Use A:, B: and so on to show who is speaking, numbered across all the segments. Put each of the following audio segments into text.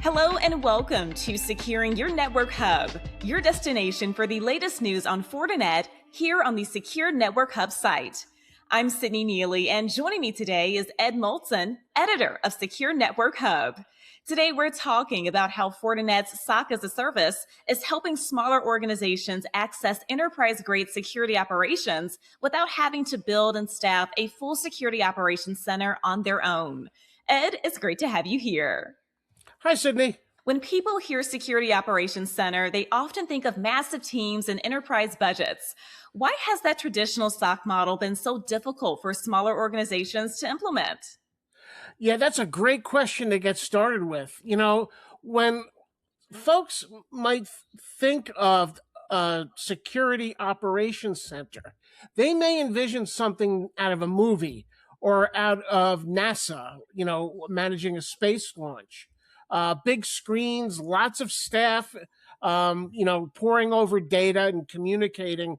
A: Hello and welcome to Securing Your Network Hub, your destination for the latest news on Fortinet here on the Secure Network Hub site. I'm Sydney Neely, and joining me today is Ed Moltzen, editor of Secure Network Hub. Today, we're talking about how Fortinet's SOC as a service is helping smaller organizations access enterprise-grade security operations without having to build and staff a full security operations center on their own. Ed, it's great to have you here.
B: Hi, Sydney.
A: When people hear Security Operations Center, they often think of massive teams and enterprise budgets. Why has that traditional SOC model been so difficult for smaller organizations to implement?
B: Yeah, that's a great question to get started with. When folks might think of a security operations center, they may envision something out of a movie or out of NASA, managing a space launch. Big screens, lots of staff, pouring over data and communicating.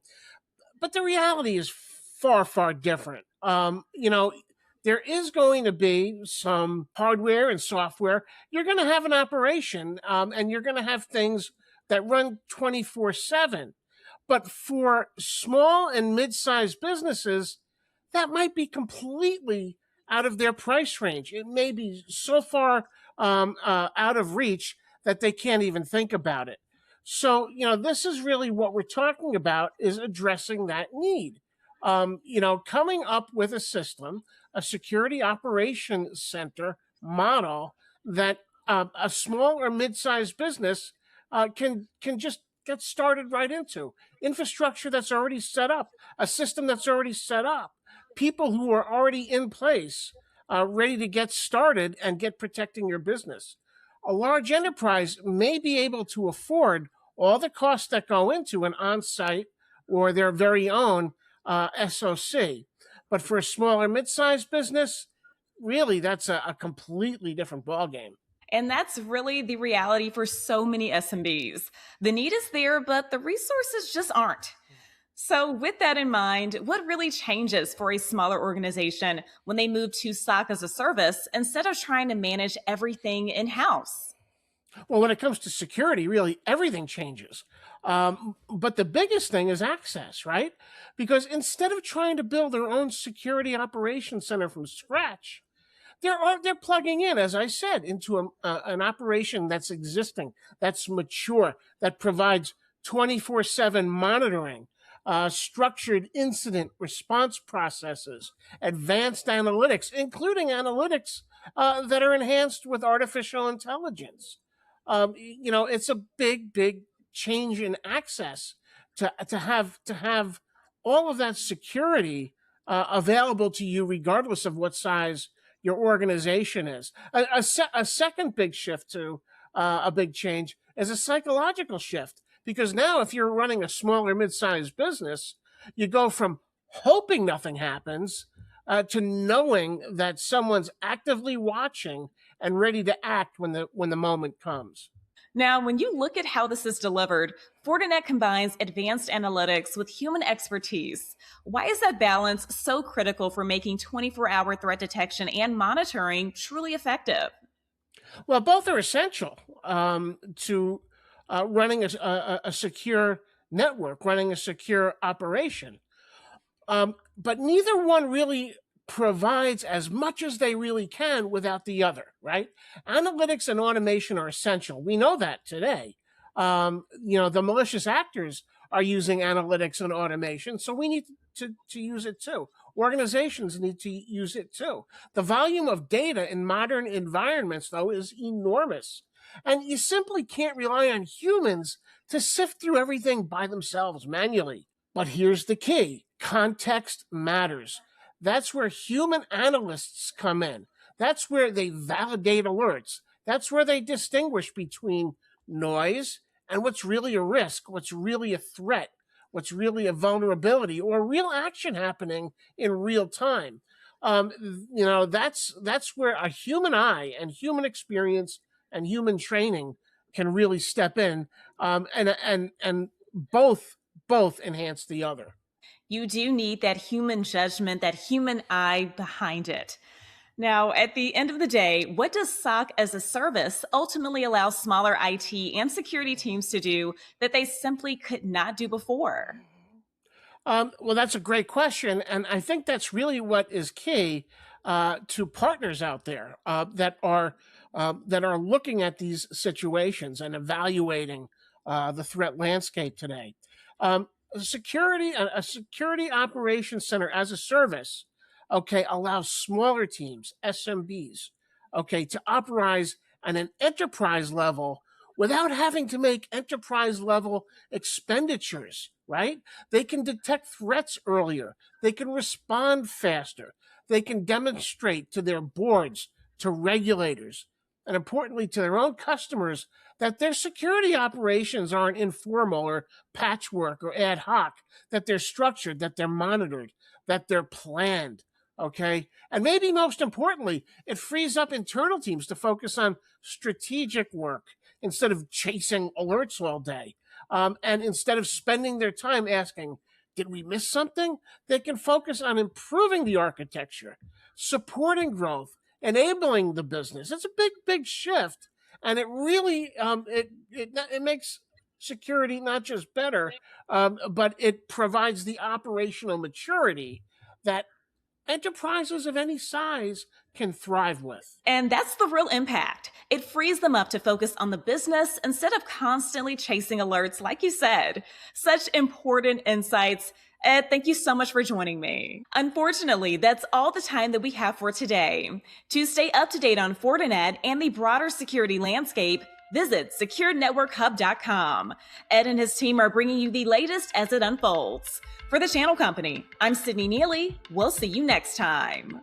B: But the reality is far, far different. There is going to be some hardware and software. You're going to have an operation, and you're going to have things that run 24/7. But for small and mid-sized businesses, that might be completely out of their price range. It may be so far out of reach that they can't even think about it. So, this is really what we're talking about, is addressing that need. Coming up with a system, a security operation center model that a small or mid-sized business can just get started right into. Infrastructure that's already set up, a system that's already set up, people who are already in place, ready to get started and get protecting your business. A large enterprise may be able to afford all the costs that go into an on-site or their very own SOC. But for a smaller mid-sized business, really, that's a completely different ballgame.
A: And that's really the reality for so many SMBs. The need is there, but the resources just aren't. So with that in mind, what really changes for a smaller organization when they move to SOC as a service instead of trying to manage everything in-house?
B: Well, when it comes to security, really everything changes. But the biggest thing is access, right? Because instead of trying to build their own security operations center from scratch, they're plugging in, as I said, into an operation that's existing, that's mature, that provides 24/7 monitoring, structured incident response processes, advanced analytics, including analytics that are enhanced with artificial intelligence. It's a big, big change in access to have all of that security available to you, regardless of what size your organization is. A second big shift to a big change is a psychological shift, because now if you're running a small or mid-sized business, you go from hoping nothing happens to knowing that someone's actively watching and ready to act when the moment comes.
A: Now, when you look at how this is delivered, Fortinet combines advanced analytics with human expertise. Why is that balance so critical for making 24-hour threat detection and monitoring truly effective?
B: Well, both are essential to running a secure network, running a secure operation. But neither one really provides as much as they really can without the other, right? Analytics and automation are essential. We know that today. The malicious actors are using analytics and automation, so we need to use it too. Organizations need to use it too. The volume of data in modern environments, though, is enormous. And you simply can't rely on humans to sift through everything by themselves manually. But here's the key: context matters. That's where human analysts come in. That's where they validate alerts. That's where they distinguish between noise and what's really a risk, what's really a threat, what's really a vulnerability, or real action happening in real time. That's where a human eye and human experience and human training can really step in, and both enhance the other.
A: You do need that human judgment, that human eye behind it. Now, at the end of the day, what does SOC as a service ultimately allow smaller IT and security teams to do that they simply could not do before?
B: Well, that's a great question, and I think that's really what is key to partners out there that are looking at these situations and evaluating the threat landscape today. A security operations center as a service, okay, allows smaller teams, SMBs, okay, to operate at an enterprise level without having to make enterprise level expenditures, right? They can detect threats earlier. They can respond faster. They can demonstrate to their boards, to regulators, and importantly to their own customers that their security operations aren't informal or patchwork or ad hoc, that they're structured, that they're monitored, that they're planned. Okay. And maybe most importantly, it frees up internal teams to focus on strategic work instead of chasing alerts all day. And instead of spending their time asking, did we miss something? They can focus on improving the architecture, supporting growth, enabling the business. It's a big, big shift, and it really it makes security not just better, but it provides the operational maturity that enterprises of any size can thrive with.
A: And that's the real impact. It frees them up to focus on the business instead of constantly chasing alerts, like you said. Such important insights. Ed, thank you so much for joining me. Unfortunately, that's all the time that we have for today. To stay up to date on Fortinet and the broader security landscape, visit securenetworkhub.com. Ed and his team are bringing you the latest as it unfolds. For the Channel Company, I'm Sydney Neely. We'll see you next time.